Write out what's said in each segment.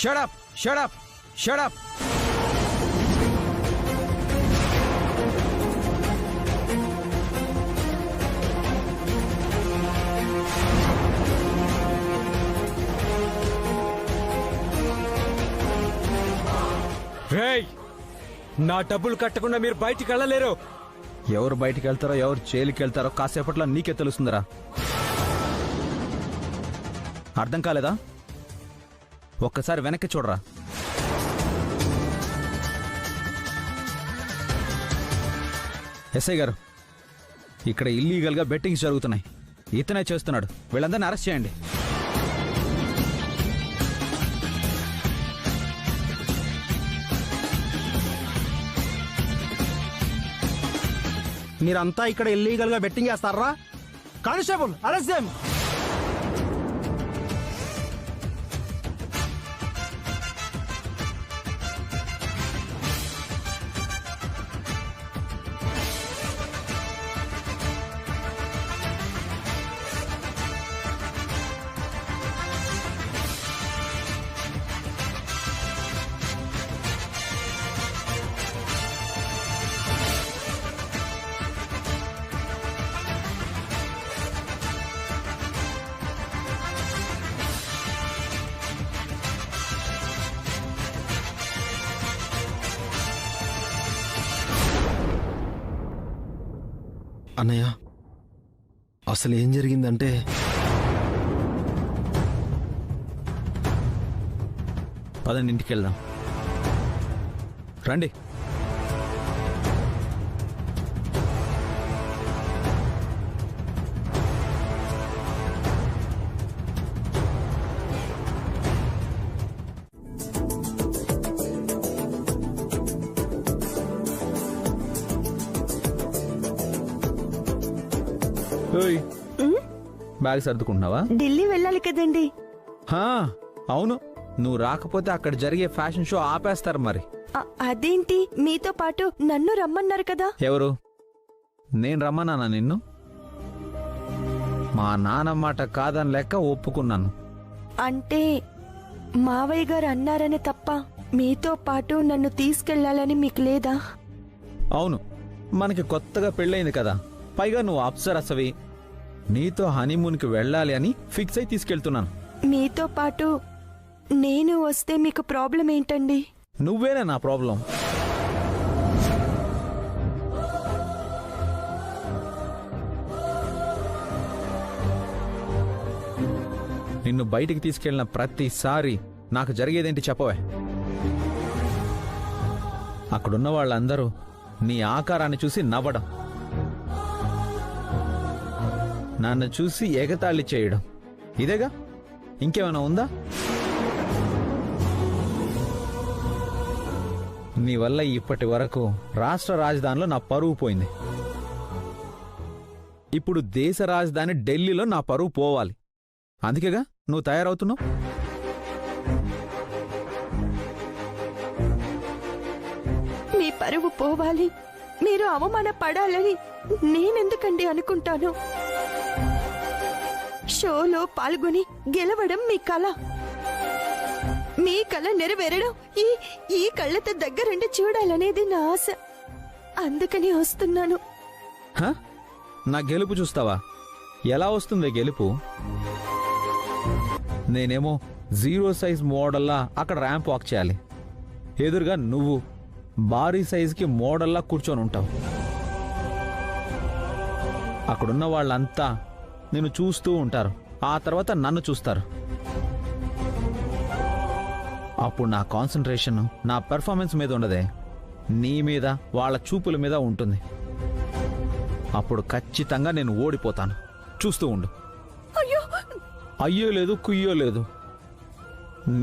Shut up రేయ్, నా డబ్బులు కట్టకుండా మీరు బయటికి వెళ్ళలేరు. ఎవరు బయటికి వెళ్తారో ఎవరు జైలుకి వెళ్తారో కాసేపట్లో నీకే తెలుస్తుందిరా. అర్థం కాలేదా? ఒక్కసారి వెనక్కి చూడరా. ఎస్ఐ గారు, ఇక్కడ ఇల్లీగల్గా బెట్టింగ్స్ జరుగుతున్నాయి. ఇతనే చేస్తున్నాడు. వీళ్ళందరినీ అరెస్ట్ చేయండి. మీరంతా ఇక్కడ ఇల్లీగల్ గా బెట్టింగ్ చేస్తారా? కానిస్టేబుల్, అరెస్ట్ చేయం. అన్నయ్య, అసలు ఏం జరిగిందంటే పదండి, ఇంటికి వెళ్దాం. రండి. బ్యాగ్ సర్దుకుంటున్నావా? ఢిల్లీ వెళ్ళాలి కదండి. అవును, నువ్వు రాకపోతే అక్కడ జరిగే ఫ్యాషన్ షో ఆపేస్తారు. మరి అదేంటి, మీతో పాటు నన్ను రమ్మన్నారు కదా? ఎవరు? నేను రమ్మన్నానా నిన్ను? మా నాన్న మాట కాదని లెక్క ఒప్పుకున్నాను. అంటే మావయ్య గారు అన్నారని తప్ప మీతో పాటు నన్ను తీసుకెళ్లాలని మీకు లేదా? అవును, మనకి కొత్తగా పెళ్ళైంది కదా, పైగా నువ్వు అప్సరసవి, నీతో హనీమూన్కి వెళ్ళాలి అని ఫిక్స్ అయి తీసుకెళ్తున్నాను. మీతో పాటు నేను వస్తే మీకు ప్రాబ్లం ఏంటండి? నువ్వేనా నా ప్రాబ్లం? నిన్ను బయటికి తీసుకెళ్లిన ప్రతిసారి నాకు జరిగేదేంటి చెప్పవే? అక్కడున్న వాళ్ళందరూ నీ ఆకారాన్ని చూసి నవ్వడం, నన్ను చూసి ఎగతాళి చేయడం, ఇదేగా. ఇంకేమైనా ఉందా? నీ వల్ల ఇప్పటి వరకు రాష్ట్ర రాజధానిలో నా పరువు పోయింది. ఇప్పుడు దేశ రాజధాని ఢిల్లీలో నా పరువు పోవాలి. అందుకేగా నువ్వు తయారవుతున్నావు. మీ పరువు పోవాలి, మీరు అవమానపడాలని నేనెందుకండి అనుకుంటాను? షోలో పాల్గొని గెలవడం మీ కళ. మీ కళ నెరవేరడం ఈ కళ్ళతో దగ్గరుండి చూడాలనేది నా ఆశ. అందుకని వస్తున్నాను. నా గెలుపు చూస్తావా? ఎలా వస్తుంది గెలుపు? నేనేమో 0 సైజ్ మోడల్లా అక్కడ ర్యాంప్ వాక్ చేయాలి. ఎదురుగా నువ్వు భారీ సైజుకి మోడల్లా కూర్చొని ఉంటావు. అక్కడున్న వాళ్ళంతా నిన్ను చూస్తూ ఉంటారు. ఆ తర్వాత నన్ను చూస్తారు. అప్పుడు నా కాన్సంట్రేషన్ నా పెర్ఫార్మెన్స్ మీద ఉండదే, నీ మీద, వాళ్ళ చూపుల మీద ఉంటుంది. అప్పుడు ఖచ్చితంగా నేను ఓడిపోతాను. చూస్తూ ఉండు. అయ్యో లేదు, కుయ్యో లేదు.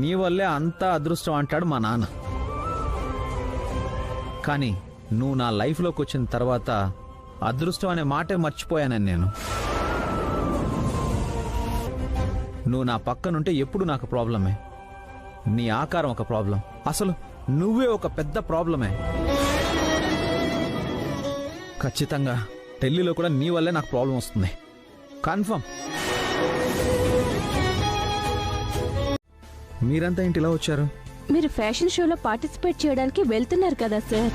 నీ వల్లే అంతా అదృష్టం అంటాడు మా నాన్న. కానీ నువ్వు నా లైఫ్లోకి వచ్చిన తర్వాత అదృష్టం అనే మాటే మర్చిపోయానని నేను. నువ్వు నా పక్కనుంటే ఎప్పుడు నాకు ప్రాబ్లమే. నీ ఆకారం ఒక ప్రాబ్లం. అసలు నువ్వే ఒక పెద్ద ప్రాబ్లమే. ఖచ్చితంగా ఢిల్లీలో కూడా నీ వల్లే నాకు ప్రాబ్లం వస్తుంది. కన్ఫర్మ్. మీరంతా ఏంటి ఇలా వచ్చారు? మీరు ఫ్యాషన్ షోలో పార్టిసిపేట్ చేయడానికి వెళ్తున్నారు కదా సార్,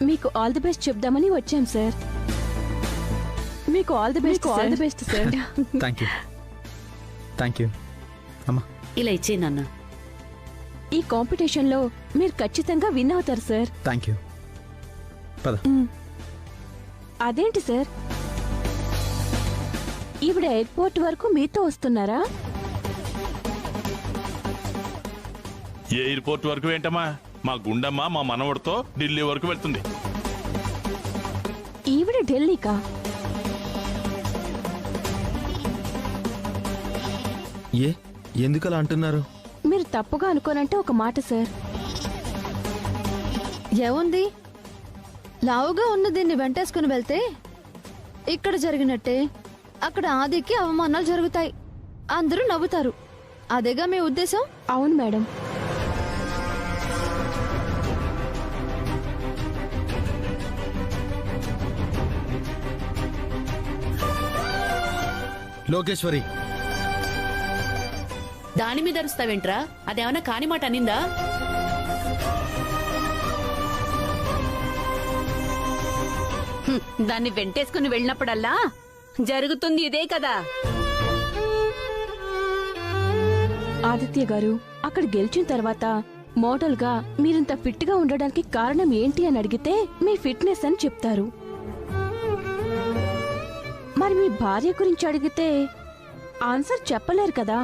మీకు ఆల్ ది బెస్ట్ చెప్దామని వచ్చాం సార్. మీకు all the best, all the best sir. Thank you, thank you. అమ్మా ఇలా ఇచ్చే నాన్న. ఈ కాంపిటీషన్లో మీరు ఖచ్చితంగా విన్ అవుతారు సార్. Thank you. పద. అదేంటి సార్, ఈవిడ ఎయిర్పోర్ట్ వరకు మీతో వస్తున్నారా? ఎయిర్పోర్ట్ వరకు ఏంటమ్మా, మా గుండమ్మ మా మనవడితో ఢిల్లీ వరకు వెళ్తుంది. ఈవిడ ఢిల్లీకా? ఎందుకలా అంటున్నారు? మీరు తప్పుగా అనుకోనంటే ఒక మాట సార్. ఏముంది, లావుగా ఉన్న దీన్ని వెంటేసుకుని వెళ్తే ఇక్కడ జరిగినట్టే అక్కడ ఆదికి అవమానాలు జరుగుతాయి, అందరూ నవ్వుతారు. అదేగా మీ ఉద్దేశం? అవును మేడం. లోకేశ్వరి, దాని మీద అరుస్తావేంట్రా? అదేమన్నా కాని మాట అనిందా? దాన్ని వెంటేసుకుని వెళ్ళినప్పుడల్లా జరుగుతుంది ఇదే కదా. ఆదిత్య గారు, అక్కడ గెలిచిన తర్వాత మోడల్ గా మీరింత ఫిట్ గా ఉండడానికి కారణం ఏంటి అని అడిగితే మీ ఫిట్నెస్ అని చెప్తారు. మరి మీ భార్య గురించి అడిగితే ఆన్సర్ చెప్పలేరు కదా.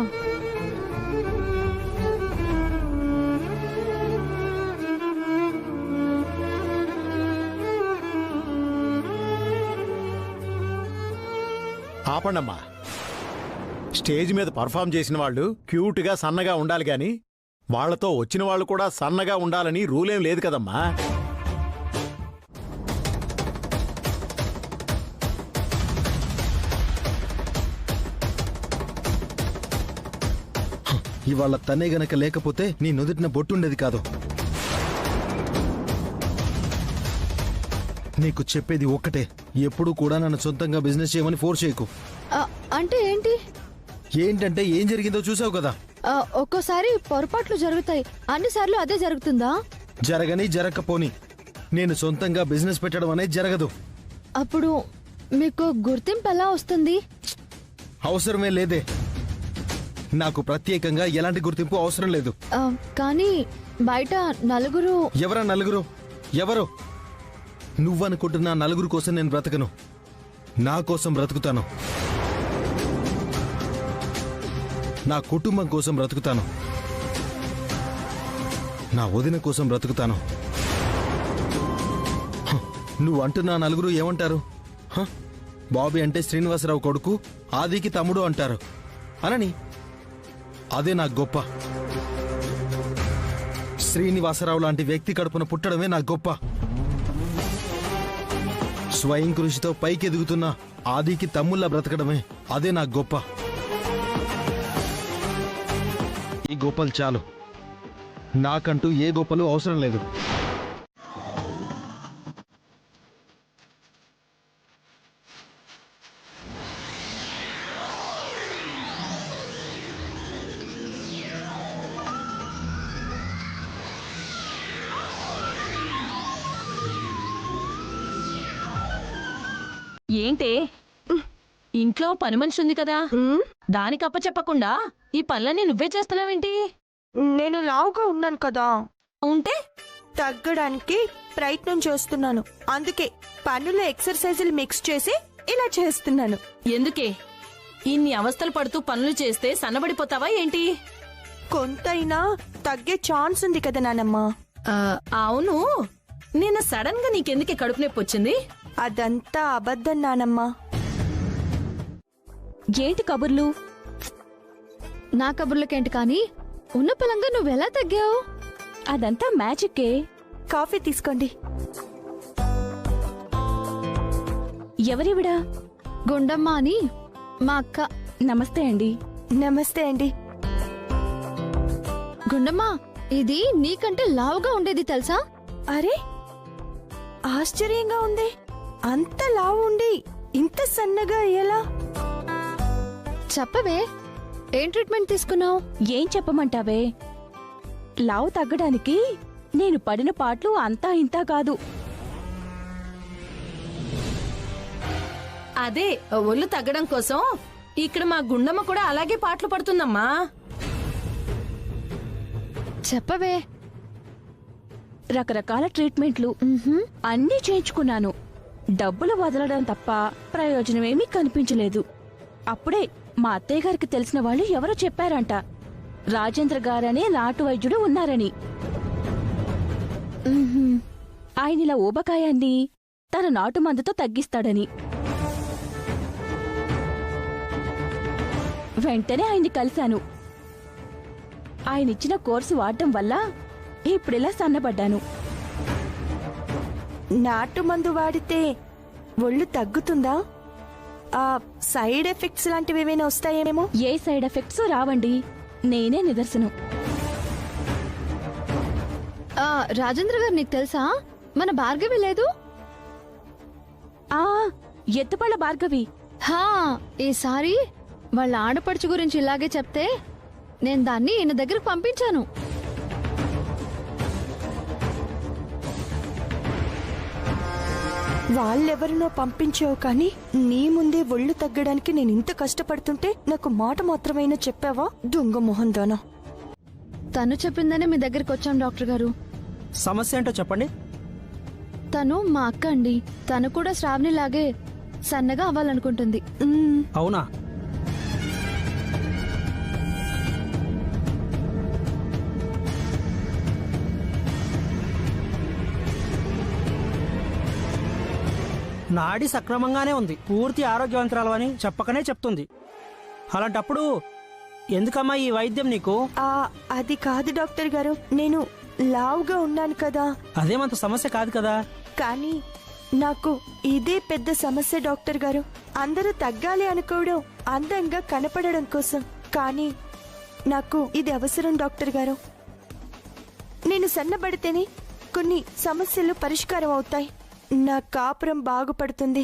ఆపండమ్మా. స్టేజ్ మీద పర్ఫామ్ చేసిన వాళ్ళు క్యూట్ గా సన్నగా ఉండాలి గాని వాళ్లతో వచ్చిన వాళ్ళు కూడా సన్నగా ఉండాలని రూలేం లేదు కదమ్మా. ఇవాళ తనే గనక లేకపోతే నీ నుదుటిన బొట్టుండేది కాదు. నీకు చెప్పేది ఒక్కటే, ఎప్పుడూ కూడా నన్ను సొంతంగా బిజినెస్ చేయమని ఫోర్స్ చేయకు. అంటే ఏంటి? ఏంటంటే ఏం జరిగిందో చూసావు కదా. ఒక్కోసారి పొరపాట్లు జరుగుతాయి, అన్నిసార్లు అదే జరుగుతుందా? జరగని జరగకపోని నేను సొంతంగా బిజినెస్ పెట్టడం అనేది జరగదు. అప్పుడు మీకు గుర్తింపు ఎలా వస్తుంది? అవసరమే లేదే. నాకు ప్రత్యేకంగా ఎలాంటి గుర్తింపు అవసరం లేదు. కానీ బయట నలుగురు. ఎవరా నలుగురు? ఎవరు? నువ్వనుకుంటున్న నలుగురు కోసం నేను బ్రతకను, నా కోసం బ్రతుకుతాను. నా కుటుంబం కోసం బ్రతుకుతాను. నా వదిన కోసం బ్రతుకుతాను. నువ్వు అంటున్న నలుగురు ఏమంటారు? బాబీ అంటే శ్రీనివాసరావు కొడుకు, ఆదికి తమ్ముడు అంటారు అనని. అదే నాకు గొప్ప. శ్రీనివాసరావు లాంటి వ్యక్తి కడుపున పుట్టడమే నాకు గొప్ప. స్వయం కృషితో పైకి ఎదుగుతున్న ఆదికి తమ్ముళ్ళ బ్రతకడమే అదే నాకు గొప్ప. ఈ గొప్పలు చాలు, నాకంటూ ఏ గొప్పలు అవసరం లేదు. ఏంటే, ఇంట్లో పని మనిషి ఉంది కదా, దానికి అప్పచెప్పకుండా ఈ పనులన్నీ నువ్వే చేస్తున్నావేంటి? నేను లావుగా ఉన్నాను కదా, ఉంటే తగ్గడానికి ప్రయత్నం చేస్తున్నాను. అందుకే పనుల ఎక్సర్సైజులు మిక్స్ చేసి ఇలా చేస్తున్నాను. ఎందుకే ఇన్ని అవస్థలు పడుతూ పనులు చేస్తే సన్నబడిపోతావా ఏంటి? కొంతైనా తగ్గే ఛాన్స్ ఉంది కదా నానమ్మ. అవును, నిన్న సడన్ గా నీకెందుకే కడుపు నొప్పి వచ్చింది? అదంతా అబద్ధం నానమ్మ. ఏంటి కబుర్లు? నా కబుర్లకేంటి కానీ, ఉన్న పలంగా నువ్వెలా తగ్గావు? అదంతా మ్యాజిక్కే. కాఫీ తీసుకోండి. ఎవరివిడా? గుండమ్మ అని మా అక్క. నమస్తే అండి. నమస్తే అండి. గుండమ్మ, ఇది నీకంటే లావుగా ఉండేది తెలుసా? అరే, ఆశ్చర్యంగా ఉంది. అంత లావు ఉండి ఇంత సన్నగా ఎలా? చెప్పవే. ఏం ట్రీట్మెంట్ తీసుకున్నావు? ఏం చెప్పమంటావే, లావు తగ్గడానికి నేను పడిన పాటలు అంతా ఇంతా కాదు. అదే ఒళ్ళు తగ్గడం కోసం ఇక్కడ మా గుండమ్మ కూడా అలాగే పాటలు పడుతుందమ్మా. చెప్పవే. రకరకాల ట్రీట్మెంట్లు అన్నీ చేయించుకున్నాను. డబ్బులు వదలడం తప్ప ప్రయోజనమేమీ కనిపించలేదు. అప్పుడే మా అత్తయ్య గారికి తెలిసిన వాళ్ళు ఎవరో చెప్పారంట, రాజేంద్ర గారనే నాటు వైద్యుడు ఉన్నారని. ఆయనిలా ఊబకాయాన్ని తన నాటు మందుతో తగ్గిస్తాడని. వెంటనే ఆయన్ని కలిశాను. ఆయనిచ్చిన కోర్సు వాడటం వల్ల ఇప్పుడిలా సన్నబడ్డాను. నాటు మందు వాడితే ఒళ్ళు తగ్గుతుందా? ఆ సైడ్ ఎఫెక్ట్స్ లాంటివి ఏమైనా వస్తాయేమో? ఏ సైడ్ ఎఫెక్ట్స్ రావండి, నేనే నిదర్శనం. రాజేంద్ర గారు నీకు తెలుసా, మన భార్గవి లేదు? ఆ ఎత్తుపళ్ళ భార్గవి. హా, ఈసారి వాళ్ళ ఆడపడుచు గురించి ఇలాగే చెప్తే నేను దాన్ని ఈయన దగ్గరకు పంపించాను. వాళ్ళెవరినో పంపించావు కానీ నీ ముందే ఒళ్ళు తగ్గడానికి నేను ఇంత కష్టపడుతుంటే నాకు మాట మాత్రమైనా చెప్పావా? దొంగ మొహం దానా. తను చెప్పిందనే మీ దగ్గరికి వచ్చాం డాక్టర్ గారు. సమస్య ఏంటో చెప్పండి. తను మా అక్క అండి. తను కూడా శ్రావణిలాగే సన్నగా అవ్వాలనుకుంటుంది. అవునా? నాడి సక్రమంగానే ఉంది, పూర్తి ఆరోగ్యవంతురాలు అని చెప్పకనే చెప్తుంది. అలాంటప్పుడు ఎందుకమ్మా ఈ వైద్యం నీకు? అది కాదు డాక్టర్ గారు, నేను లావుగా ఉన్నాను కదా. అదేమంత సమస్య కాదు కదా. కానీ నాకు ఇదే పెద్ద సమస్య డాక్టర్ గారు. అందరూ తగ్గాలి అనుకోవడం, అందంగా కనపడడం కోసం. కానీ నాకు ఇది అవసరం డాక్టర్ గారు. నేను సన్నబడితేనే కొన్ని సమస్యలు పరిష్కారం అవుతాయి. నా కాపురం బాగుపడుతుంది.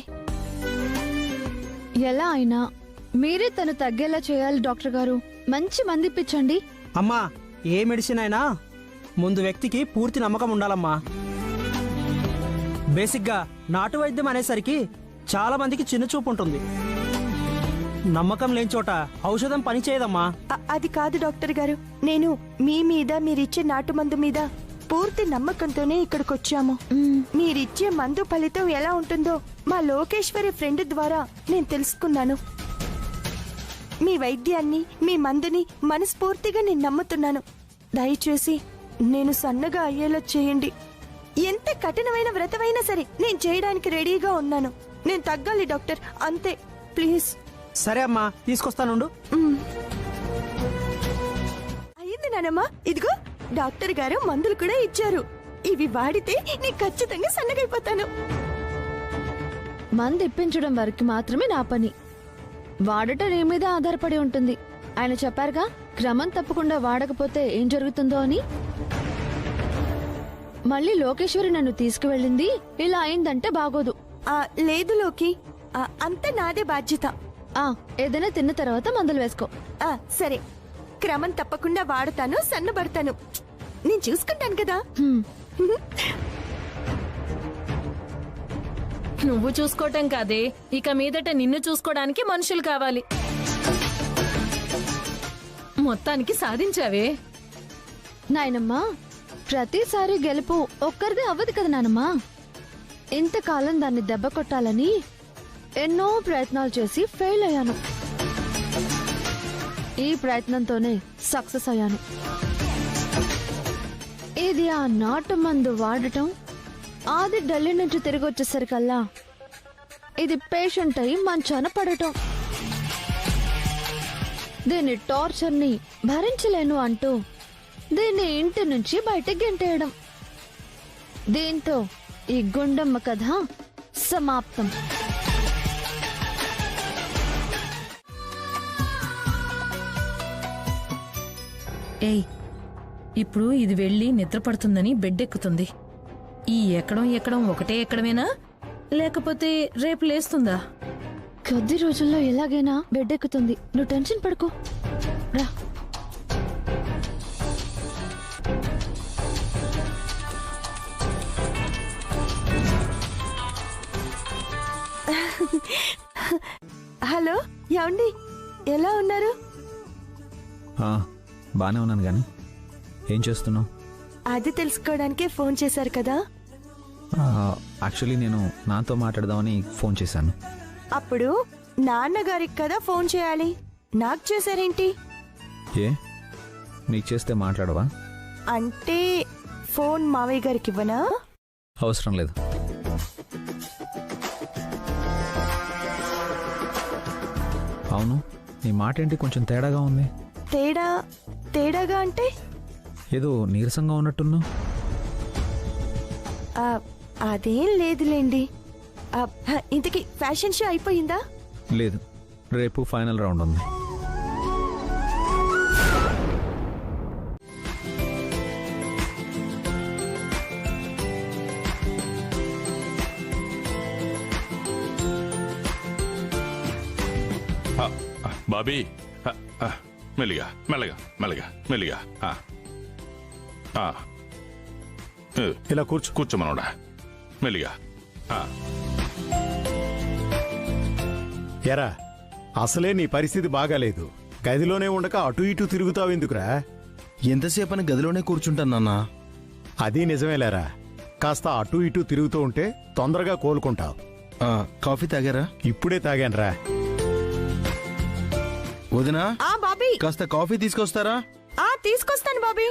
ఎలా అయినా మీరే తను తగ్గేలా చేయాలి డాక్టర్ గారు. మంచి మంది ఇప్పించండి. అమ్మా, ఏ మెడిసిన్ అయినా ముందు వ్యక్తికి పూర్తి నమ్మకం ఉండాలమ్మా. బేసిక్గా నాటు వైద్యం అనేసరికి చాలా మందికి చిన్న చూపు ఉంటుంది. నమ్మకం లేని చోట ఔషధం పనిచేయదమ్మా. అది కాదు డాక్టర్ గారు, నేను మీ మీద, మీరిచ్చే నాటు మందు మీద పూర్తి నమ్మకంతోనే ఇక్కడికి వచ్చాము. మీరిచ్చే మందు ఫలితం ఎలా ఉంటుందో మా లోకేశ్వరి ఫ్రెండ్ ద్వారా నేను తెలుసుకున్నాను. మీ వైద్యాన్ని, మీ మందుని మనస్ఫూర్తిగా నేను నమ్ముతున్నాను. దయచేసి నేను సన్నగా అయ్యేలా చేయండి. ఎంత కఠినమైన వ్రతమైనా సరే నేను చేయడానికి రెడీగా ఉన్నాను. నేను తగ్గాలి డాక్టర్, అంతే. ప్లీజ్. సరే అమ్మా, తీసుకొస్తానుండు. అయ్యింది నానమ్మా. ఇదిగో డాక్టర్ గారు మందులు కూడా ఇచ్చారు. ఇవి వాడితే నేను ఖచ్చితంగా సన్నగైపోతాను. మందు ఇప్పించడం వరకు మాత్రమే నా పని. వాడటం నీ మీద ఆధారపడి ఉంటుంది. ఆయన చెప్పారుగా, క్రమం తప్పకుండా వాడకపోతే ఏం జరుగుతుందో అని. మళ్ళీ లోకేశ్వరి నన్ను తీసుకువెళ్ళింది ఇలా అయిందంటే బాగోదు. లేదు లోకి, అంతా నాదే బాధ్యత. ఏదైనా తిన్న తర్వాత మందులు వేసుకో. సరే, క్రమం తప్పకుండా వాడతాను, సన్నబడతాను. నేను చూసుకుంటాను కదా. నువ్వు చూసుకోవటం కాదే, ఇక మీదట నిన్ను చూసుకోవడానికి మనుషులు కావాలి. మొత్తానికి సాధించావే నాయనమ్మా. ప్రతిసారి గెలుపు ఒక్కరిదే అవ్వదు కదా నానమ్మా. ఇంతకాలం దాన్ని దెబ్బ కొట్టాలని ఎన్నో ప్రయత్నాలు చేసి ఫెయిల్ అయ్యాను. ఈ ప్రయత్నంతోనే సక్సెస్ అయ్యాను. ఇది ఆ నాటు మందు వాడటం, ఆది ఢిల్లీ నుంచి తిరిగి వచ్చేసరికల్లా ఇది పేషెంట్ అయి మంచాన పడటం. దీని టార్చర్ని భరించలేను అంటూ దీన్ని ఇంటి నుంచి బయటకు గెంటేయడం. దీంతో ఈ గుండమ్మ కథ సమాప్తం. ఏయ్, ఇప్పుడు ఇది వెళ్ళి నిద్రపడుతుందని బెడ్ ఎక్కుతుంది. ఈ ఎక్కడం ఒకటే ఎక్కడమేనా, లేకపోతే రేపు లేస్తుందా? కొద్ది రోజుల్లో ఎలాగైనా బెడ్ ఎక్కుతుంది. నువ్వు టెన్షన్ పడుకో. రా. హలో ఏమండి, ఎలా ఉన్నారు? బానే ఉన్నాను కానీ ఏం చేస్తున్నావు? అది తెలుసుకోవడానికే ఫోన్ చేశారు కదా. యాక్చువల్లీ నేను నాతో మాట్లాడదామని ఫోన్ చేశాను. అప్పుడు నాన్నగారికి కదా ఫోన్ చేయాలి, నాకు చేశారేంటి? ఏ నీకు చేస్తే మాట్లాడవా? అంటే ఫోన్ మావయ్య గారికి ఇవ్వనా? అవసరం లేదు. అవును, నీ మాట ఏంటి కొంచెం తేడాగా ఉంది? తేడాగా అంటే ఏదో నీరసంగా ఉన్నట్టున్నావు. అదేం లేదులేండి. ఇంతకీ ఫ్యాషన్ షో అయిపోయిందా? లేదు, రేపు ఫైనల్ రౌండ్ ఉంది. బాబీ మెల్లిగా మెల్లగా మెల్లగా మెల్లిగా ఇలా కూర్చోమనోడా మెల్లిగా. ఎరా, అసలే నీ పరిస్థితి బాగాలేదు. గదిలోనే ఉండక అటు ఇటు తిరుగుతావు ఎందుకురా? ఎంతసేపని గదిలోనే కూర్చుంటాను నాన్న. అది నిజమేలేరా, కాస్త అటు ఇటు తిరుగుతూ ఉంటే తొందరగా కోలుకుంటావు. కాఫీ తాగారా? ఇప్పుడే తాగానురా. వదినా, బాబీ కాస్త కాఫీ తీసుకొస్తారా? తీసుకొస్తాను బాబీ.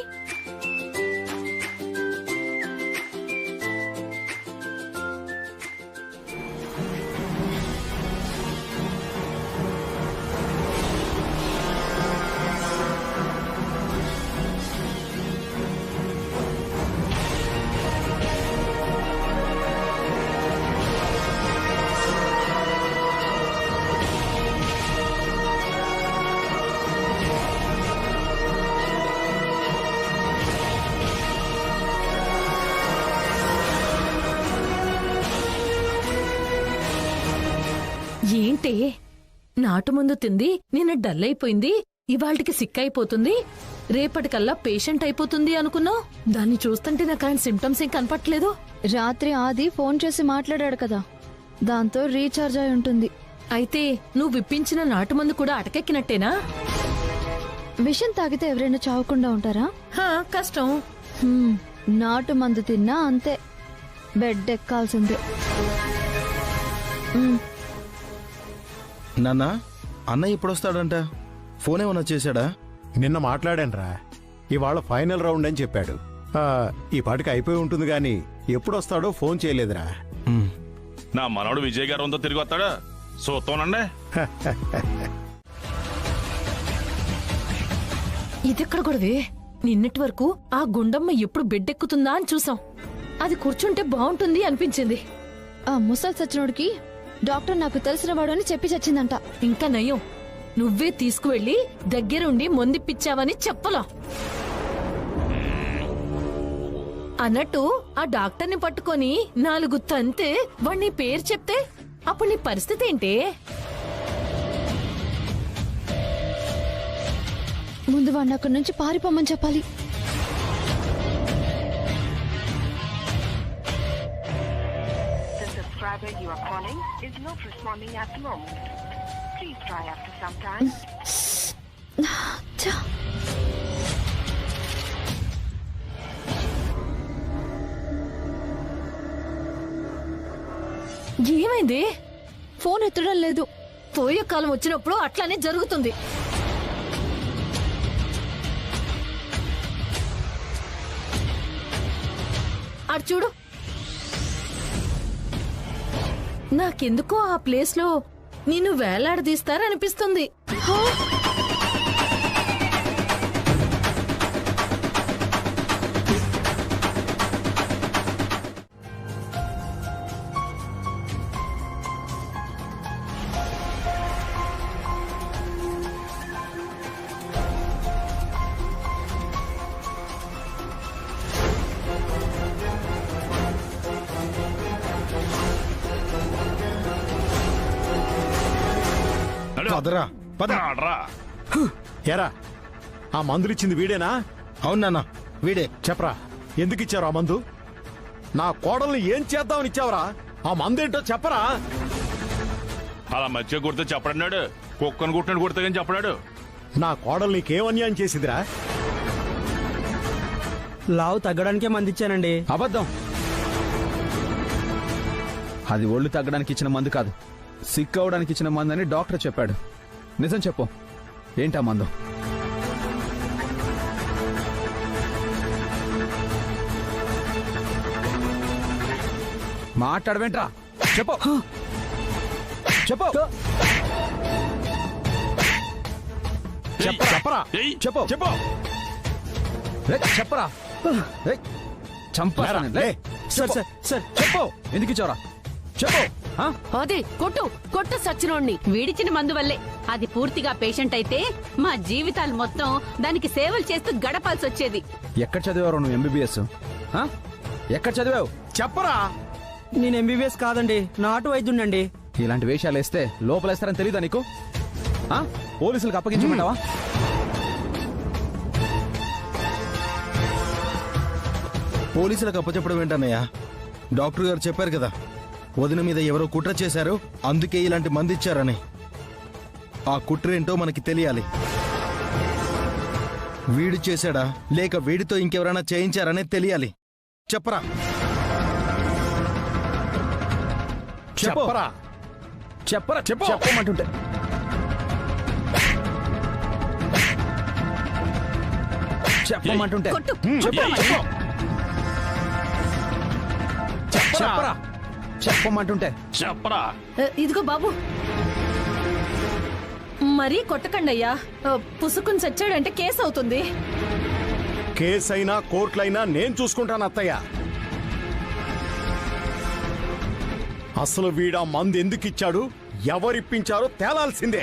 ఏంటే నాటు ముందు తింది నిన్న డల్ అయిపోయింది, ఇవాళకి సిక్ అయిపోతుంది, రేపటికల్లా పేషెంట్ అయిపోతుంది అనుకున్నావు. దాన్ని చూస్తుంటే నాకు ఆయన సిమ్టమ్స్ ఏం కనపట్లేదు. రాత్రి ఆది ఫోన్ చేసి మాట్లాడాడు కదా, దాంతో రీఛార్జ్ అయి ఉంటుంది. అయితే నువ్వు విప్పించిన నాటు మందు కూడా అటకెక్కినట్టేనా? విషం తాగితే ఎవరైనా చావకుండా ఉంటారా? కష్టం. నాటు మందు తిన్నా అంతే, బెడ్ ఎక్కాల్సిందే. నాన్న, అన్నయ్య ఎప్పుడొస్తాడంట? ఫోన్ ఏమన్నా చేశాడా? నిన్న మాట్లాడానురా, ఇవాళ ఫైనల్ రౌండ్ అని చెప్పాడు. ఈ పాటికి అయిపోయి ఉంటుంది గాని ఎప్పుడొస్తాడో ఫోన్ చేయలేదురా. నా మనవడు విజయ్ గారు ఉందో తిరిగి వస్తాడా చూస్తానండి. ఇదెక్కడ గొడవే? నిన్నటి వరకు ఆ గుండమ్మ ఎప్పుడు బెడ్ ఎక్కుతుందా అని చూసాం. అది కూర్చుంటే బాగుంటుంది అనిపించింది. ఆ ముసలి సచ్చినోడికి డాక్టర్ నాకు తెలిసిన వాడు అని చెప్పి చచ్చిందంట. ఇంకా నయం, నువ్వే తీసుకువెళ్లి దగ్గరుండి మొందిప్పించావని చెప్పలా. అన్నట్టు ఆ డాక్టర్ని పట్టుకొని 4 తంతే వాణ్ణి పేరు చెప్తే అప్పుడు నీ పరిస్థితి ఏంటి? ముందు వాడిని అక్కడి నుంచి పారిపోమని చెప్పాలి. You are calling is not responding at the moment. Please try after some time. ఏమైంది? ఫోన్ ఎత్తడం లేదు. పోయే కాలం వచ్చినప్పుడు అట్లానే జరుగుతుంది. అటు చూడు. నాకెందుకో ఆ ప్లేస్ లో నిన్ను వేలాడదీస్తారనిపిస్తుంది. పదరా, పద. ఎరా, ఆ మందులిచ్చింది వీడేనా? అవును నాన్న, వీడే. చెప్పరా, ఎందుకు ఇచ్చారు ఆ మందు? నా కోడల్ని ఏం చేద్దామని ఇచ్చావరా? ఆ మందేంటో చెప్పరా. అలా మధ్య కొడితే చెప్పడన్నాడు, కుక్కను కుట్టినట్టు కొడితే కానీ చెప్పడాడు. నా కోడలు నీకేం అన్యాయం చేసిందిరా? లావు తగ్గడానికే మందిచ్చానండి. అబద్ధం. అది ఒళ్ళు తగ్గడానికి ఇచ్చిన మందు కాదు, సిక్ అవడానికి ఇచ్చిన మందు అని డాక్టర్ చెప్పాడు. నిజం చెప్పు, ఏంటా మందు? మాట్లాడవేంట్రా? చెప్పు చెప్పు చెప్పరా ఏయ్, చెప్పు చెప్పు. చెప్పరా. చంపరా. సార్ సార్ సార్ చెప్పు, ఎందుకు ఇచ్చావరా? చెప్పు. అదే కొట్టు కొట్టు సచ్చినోడ్ని. వీడిచ్చిన మందు వల్లే అది పూర్తిగా పేషెంట్ అయితే మా జీవితాలు మొత్తం దానికి సేవలు చేస్తూ గడపాల్సి వచ్చేది. ఎక్కడ చదివారు నువ్వు ఎంబీబీఎస్? ఎక్కడ చదివావు? చెప్పరా. నేను ఎంబీబీఎస్ కాదండి, నాటు వైద్యుడండి. ఇలాంటి వేషాలు వేస్తే లోపలేస్తారని తెలీదా నీకు? పోలీసులకు అప్పగించమంటావా? పోలీసులకు అప్పచెప్పడం ఏంటన్నయ్య? డాక్టర్ గారు చెప్పారు కదా, వదిన మీద ఎవరో కుట్ర చేశారు, అందుకే ఇలాంటి మంది ఇచ్చారని. ఆ కుట్ర ఏంటో మనకి తెలియాలి. వీడు చేశాడా లేక వీడితో ఇంకెవరైనా చేయించారనే తెలియాలి. చెప్పరా. చెప్పరా. చెప్పరా. చెప్పమంటుంటే చెప్పమంటుంటే కొట్టు చెప్పరా. చెప్పమంటుంటే చెప్పరా. ఇదిగో బాబు, మరీ కొట్టకండి అయ్యా. పుసుకుని చచ్చాడంటే కేసు అవుతుంది. కేసైనా కోర్టులైనా నేను చూసుకుంటాను అత్తయ్య. అసలు వీడా మందు ఎందుకు ఇచ్చాడు, ఎవరిప్పించారో తేలాల్సిందే.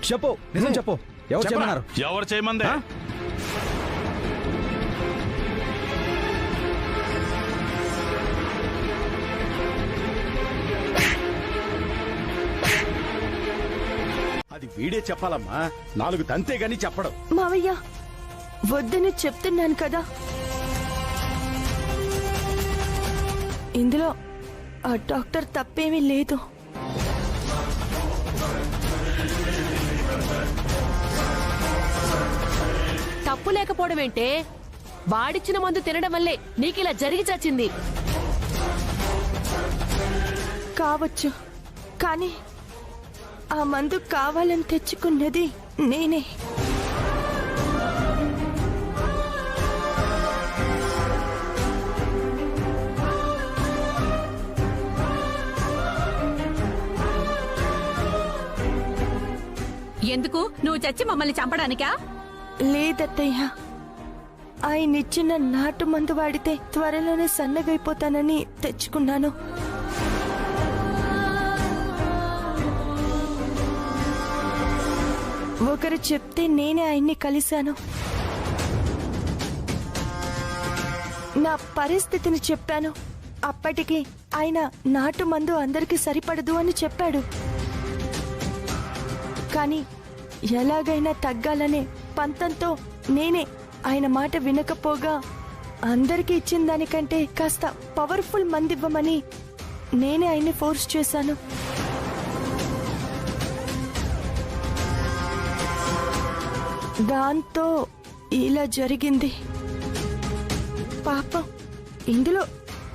చెప్పు, నిజం చెప్పు. ఎవరు చేయమన్నారు? ఎవరు చేయమందే? అది వీడే చెప్పాలమ్మా, 4 తంతే గాని చెప్పడం. మావయ్య, వద్దని చెప్తున్నాను కదా. ఇందులో ఆ డాక్టర్ తప్పేమీ లేదు. తప్పు లేకపోవడం ఏంటే? వాడిచ్చిన మందు తినడం వల్లే నీకిలా జరిగి చచ్చింది. కావచ్చు, కానీ ఆ మందు కావాలని తెచ్చుకున్నది నేనే. ఎందుకు? నువ్వు చచ్చి మమ్మల్ని చంపడానికా? లేదత్తయ్య, ఆయనిచ్చిన నాటు మందు వాడితే త్వరలోనే సన్నగైపోతానని తెచ్చుకున్నాను. ఒకరు చెప్తే నేనే ఆయన్ని కలిశాను. నా పరిస్థితిని చెప్పాను. అప్పటికి ఆయన నాటు మందు అందరికీ సరిపడదు అని చెప్పాడు. కానీ ఎలాగైనా తగ్గాలనే పంతంతో నేనే ఆయన మాట వినకపోగా అందరికీ ఇచ్చిన దానికంటే కాస్త పవర్ఫుల్ మందివ్వమని నేనే ఆయన్ని ఫోర్స్ చేశాను. దాంతో ఇలా జరిగింది. పాపం, ఇందులో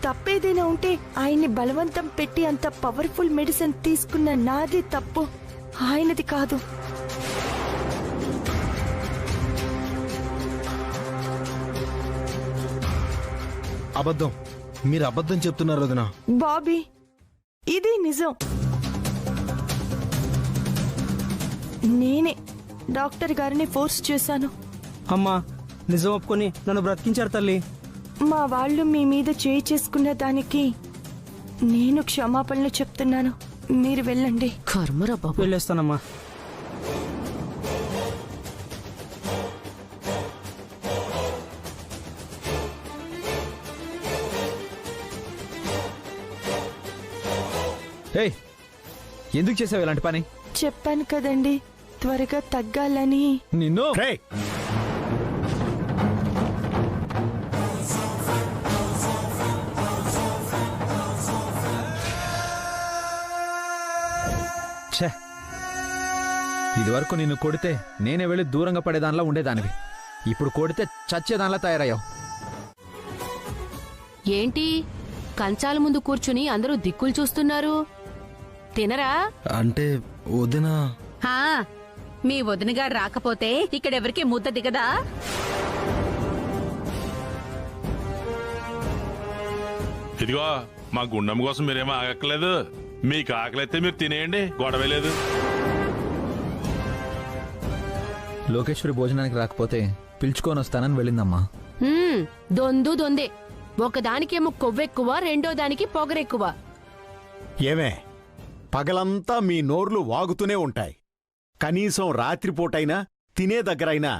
తప్పేదైనా ఉంటే ఆయన్ని బలవంతం పెట్టి అంత పవర్ఫుల్ మెడిసిన్ తీసుకున్న నాది తప్పు, ఆయనది కాదు. అబద్ధం. మీరు అబద్ధం చెప్తున్నారు వదినా. బాబీ, ఇది నిజం. నేనే డాక్టర్ గారిని ఫోర్స్ చేశాను. అమ్మా, నిజం ఒప్పుకొని నన్ను బ్రతికించారు తల్లి. మా వాళ్ళు మీ మీద చేయి చేసుకున్న దానికి నేను క్షమాపణలు చెప్తున్నాను. మీరు వెళ్ళండి. కర్మరా బాబు. వెళ్ళేస్తానమ్మా. ఏయ్ ఎందుకు చేసావు ఇలాంటి పని? చెప్పాను కదండి త్వరగా తగ్గాలని. నిన్ను రేయ్, ఛే, ఇదివరకు నిన్ను కొడితే నేనే వెళ్ళి దూరంగా పడేదానిలా ఉండేదానివి. ఇప్పుడు కొడితే చచ్చేదానిలా తయారయ్యావు. ఏంటి కంచాల ముందు కూర్చుని అందరూ దిక్కులు చూస్తున్నారు? తినరా? అంటే వదిన మీ వదినగాడు రాకపోతే ఇక్కడెవరికి ముద్ద దిగదా? ఇదిగో మా గుండమ్మ కోసం మీరేమో ఆగక్కలేదు. మీకు ఆకలైతే మీరు తినేయండి, గొడవే లేదు. లోకేశ్వరి భోజనానికి రాకపోతే పిలుచుకొని వస్తానని వెళ్ళిందమ్మా. దొందే. ఒకదానికేమో కొవ్వెక్కువ, రెండో దానికి పొగరెక్కువ. ఏమే పగలంతా మీ నోర్లు వాగుతూనే ఉంటాయి. కనీసం రాత్రిపూటైనా తినే దగ్గరైనా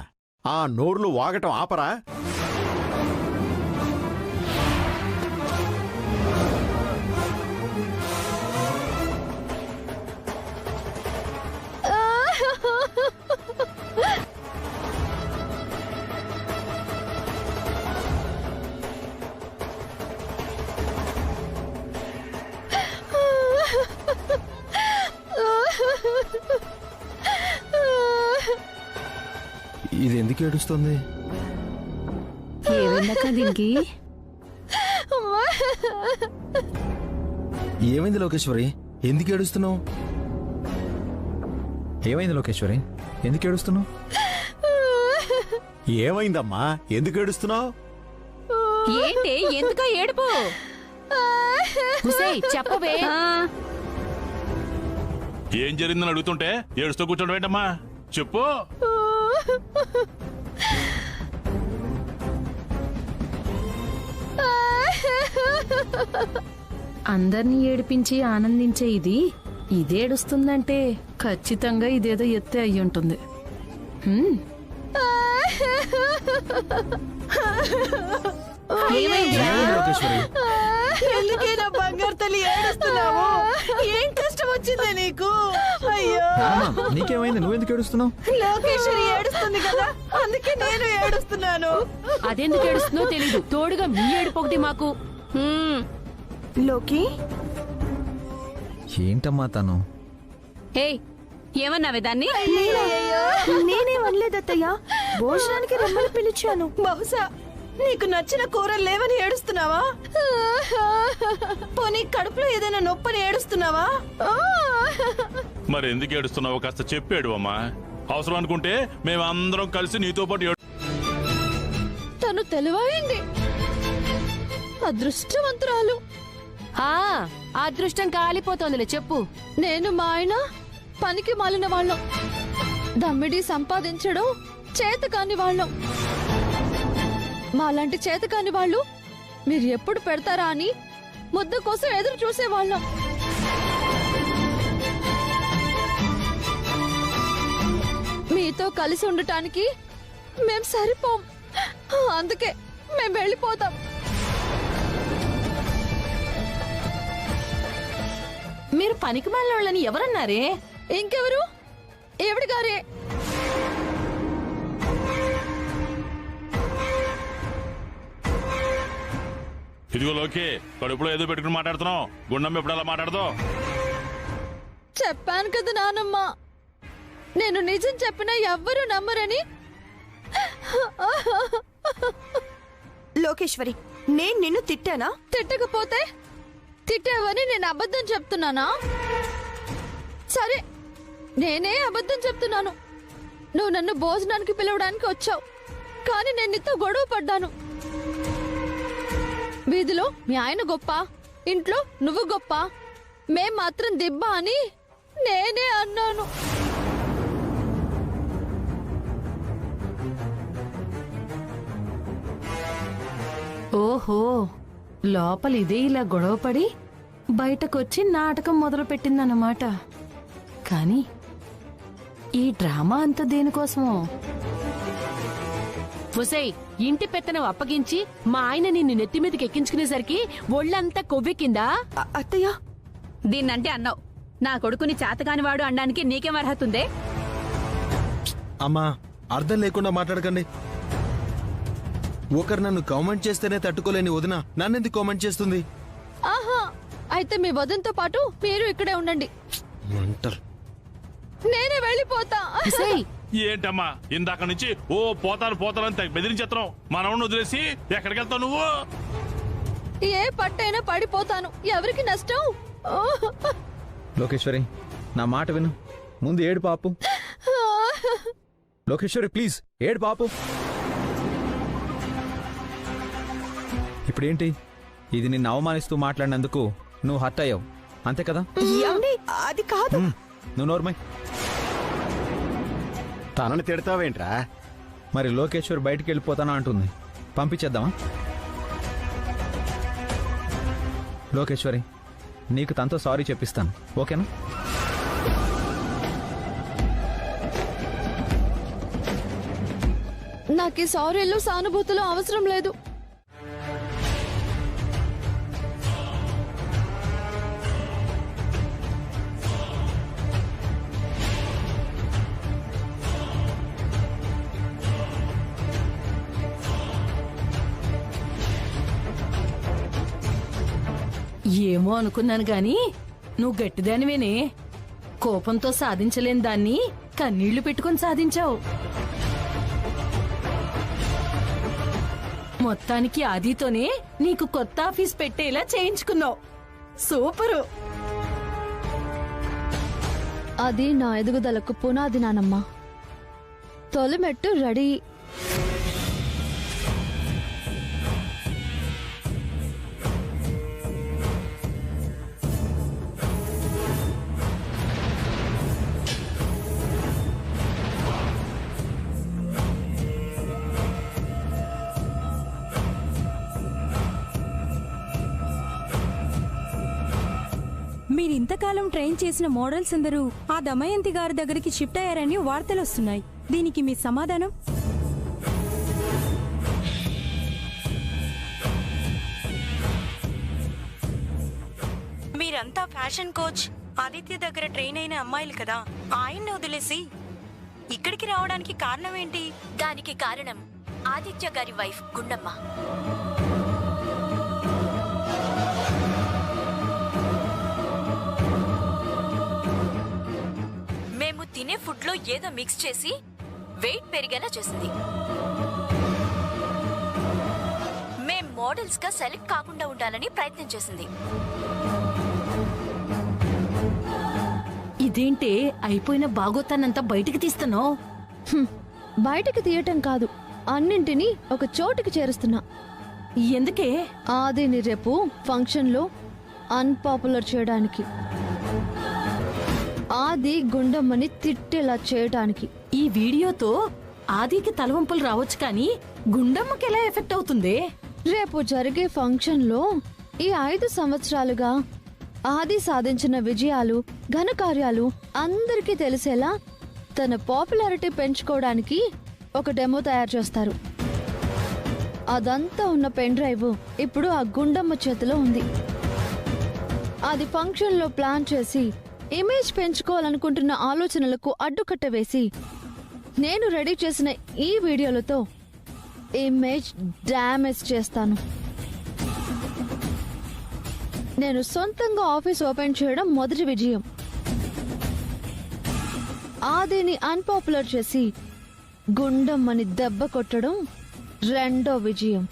ఆ నోర్లు వాగటం ఆపరా? ఇది ఎందుకు ఏడుస్తుంది? ఏమైందక్క దీనికి? ఏమైంది లోకేశ్వరి, ఎందుకు ఏడుస్తున్నావు? ఏమైంది లోకేశ్వరి, ఎందుకు ఏడుస్తున్నావు? ఏమైందమ్మా, ఎందుకు ఏడుస్తున్నావు? ఏంటి ఎందుకో ఏడుపు? చెప్పవే. ఏం జరిగిందని అడుగుతుంటే ఏడుస్తూ కూర్చోడం ఏంటమ్మా? చెప్పు. అందర్నీ ఏడిపించి ఆనందించే ఇదేడుస్తుందంటే ఖచ్చితంగా ఇదేదో ఎత్తే అయి ఉంటుంది. లోకేశ్వరి, ఎందుకే నా బంగారు తల్లి ఏడుస్తున్నావు? ఏం కష్టం వచ్చిందే నీకు? అయ్యో నీకేమైంది, నువ్వెందుకు ఏడుస్తున్నావు? లోకేశ్వరి ఏడుస్తుంది కదా, అందుకే నేను ఏడుస్తున్నాను. అదెందుకు ఏడుస్తుందో తెలీదు, తోడుగా మీ ఏడుపు ఒకటి మాకు. లోకి ఏంటమ్మా తను? ఏమన్నావే దాన్ని? నేనేం అనలేదత్తయ్య, భోజనానికి రమ్మని పిలిచాను. బహుశా నీకు నచ్చిన కూరలు లేవని ఏడుస్తున్నావా? పోనీ కడుపులో ఏదైనా నొప్పని ఏడుస్తున్నావా? మరి ఎందుకు ఏడుస్తున్నావు కాస్త చెప్పాడు అమ్మా. అవసరం అనుకుంటే మేమందరం కలిసి నీతో పాటు తను తెలివైంది, అదృష్టవంతురాలు. అదృష్టం కాలిపోతోందిలే, చెప్పు. నేను మా ఆయన పనికి మాలిన వాళ్ళం, దమ్మిడి సంపాదించడం చేతకాని వాళ్ళం. మాలాంటి చేతకాని వాళ్ళు మీరు ఎప్పుడు పెడతారా అని ముద్ద కోసం ఎదురు చూసేవాళ్ళం. మీతో కలిసి ఉండటానికి మేం సరిపోం, అందుకే మేం వెళ్ళిపోతాం. మీరు పనికి మాలినోళ్ళని ఎవరన్నారే? ఇంకెవరు? ఏవిడి గారే. ఇదిగో లోకి, కడుపులో ఏదో పెట్టుకుని మాట్లాడుతున్నావు. గుండమ్మ ఎప్పుడు అలా మాట్లాడతావు? చెప్పాను కదా నానమ్మ, నేను నిజం చెప్పినా ఎవ్వరూ నమ్మరని. లోకేశ్వరి, నేను నిన్ను తిట్టానా? తిట్టకపోతే తిట్టావని నేను అబద్ధం చెప్తున్నానా? సరే, నేనే అబద్ధం చెప్తున్నాను. నువ్వు నన్ను భోజనానికి పిలవడానికి వచ్చావు, కానీ నేను నీతో గొడవ పడ్డాను. వీధిలో మీ ఆయన గొప్ప, ఇంట్లో నువ్వు గొప్ప, మేం మాత్రం దిబ్బ అని నేనే అన్నాను. ఓహో, లోపల ఇదే ఇలా గొడవపడి బయటకొచ్చి నాటకం మొదలు పెట్టిందన్నమాట. కానీ ఈ డ్రామా అంతా దేనికోసమో? ఫుసై, ఇంటి పెత్తనం అప్పగించి మా ఆయన నిన్ను నెత్తి మీదకి ఎక్కించుకునేసరికి ఒళ్ళంతా కొవ్వెక్కిందా? అత్తయ్య, దీన్నంటే అన్నావు. నా కొడుకుని చేతగానివాడు అనడానికి నీకేం అర్హత ఉందే? అమ్మా, అర్థం లేకుండా మాట్లాడకండి. ఒకరు నన్ను కామెంట్ చేస్తేనే తట్టుకోలేని వదిన నన్నెందుకు కామెంట్ చేస్తుంది? ఆహా, అయితే మీ వదంతో పాటు మీరు ఇక్కడే ఉండండి. మంటలు. నేనే వెళ్ళిపోతా. ఏంటమ్మా ఇందాక నుంచి ఓ పోతాను బెదిరించేస్తున్నావు. మనవణ్ణి వదిలేసి ఎక్కడికి వెళ్తావు నువ్వు? ఏ పట్టైనా పడిపోతాను, ఎవరికి నష్టం? లోకేశ్వరి, నా మాట విను. ముందు ఏడు పాపు. లోకేశ్వరి ప్లీజ్, ఏడు పాపు. ఇప్పుడేంటి, ఇది నిన్ను అవమానిస్తూ మాట్లాడినందుకు నువ్వు హర్ట్ అయ్యావు అంతే కదా? అది కాదు. నువ్వు నోర్మై. తనని తిడతావేంట్రా? మరి లోకేశ్వరి బయటికి వెళ్ళిపోతానా అంటుంది, పంపించేద్దామా? లోకేశ్వరి, నీకు తనతో సారీ చెప్పిస్తాను, ఓకేనా? నాకు ఈ సారీలు సానుభూతులు అవసరం లేదు. ఏమో అనుకున్నాను గాని నువ్వు గట్టిదానివేనే. కోపంతో సాధించలేని దాన్ని కన్నీళ్లు పెట్టుకుని సాధించావు. మొత్తానికి ఆదితోనే నీకు కొత్త ఆఫీస్ పెట్టేలా చేయించుకున్నావు. సూపరు. అది నా ఎదుగుదలకు పునాది నానమ్మా. తొలిమెట్టు రెడీ. మీరింతకాలం ట్రైన్ చేసిన మోడల్స్ అందరూ ఆ దమయంతి గారి దగ్గరికి షిఫ్ట్ అయ్యారని వార్తలు వస్తున్నాయి. దీనికి మీ సమాధానం? మీరంతా ఫ్యాషన్ కోచ్ ఆదిత్య దగ్గర ట్రైన్ అయిన అమ్మాయిలు కదా, ఆయన్ని వదిలేసి ఇక్కడికి రావడానికి కారణం ఏంటి? దానికి కారణం ఆదిత్య గారి వైఫ్ గుండమ్మ. మేము తినే ఫుడ్ లో ఏదో మిక్స్ చేసి వెయిట్ పెరిగేలా చేసింది. మేం మోడల్స్ గా సెలెక్ట్ కాకుండా ఉండాలని ప్రయత్నం చేసింది. ఇదేంటే అయిపోయిన బాగోతానంతా బయటికి తీస్తున్నావు? బయటికి తీయటం కాదు, అన్నింటినీ ఒక చోటుకి చేరుస్తున్నా. ఎందుకే? ఆదిని రేపు ఫంక్షన్ లో అన్పాపులర్ చేయడానికి, ఆది గుండమ్మని తిట్టేలా చేయడానికి. ఈ వీడియోతో ఆదికి తలవంపులు రావచ్చు కానీ గుండమ్మకి ఎలా ఎఫెక్ట్ అవుతుంది? రేపు జరిగే ఫంక్షన్ లో ఈ 5 సంవత్సరాలుగా ఆది సాధించిన విజయాలు, ఘనకార్యాలు అందరికీ తెలిసేలా తన పాపులారిటీ పెంచుకోవడానికి ఒక డెమో తయారు చేస్తారు. అదంతా ఉన్న పెన్ డ్రైవ్ ఇప్పుడు ఆ గుండమ్మ చేతిలో ఉంది. అది ఫంక్షన్ లో ప్లాన్ చేసి ఇమేజ్ పెంచుకోవాలనుకుంటున్న ఆలోచనలకు అడ్డుకట్ట వేసి నేను రెడీ చేసిన ఈ వీడియోలతో ఇమేజ్ డ్యామేజ్ చేస్తాను. నేను సొంతంగా ఆఫీస్ ఓపెన్ చేయడం మొదటి విజయం. ఆదిని అన్పాపులర్ చేసి గుండమ్మని దెబ్బ కొట్టడం రెండో విజయం.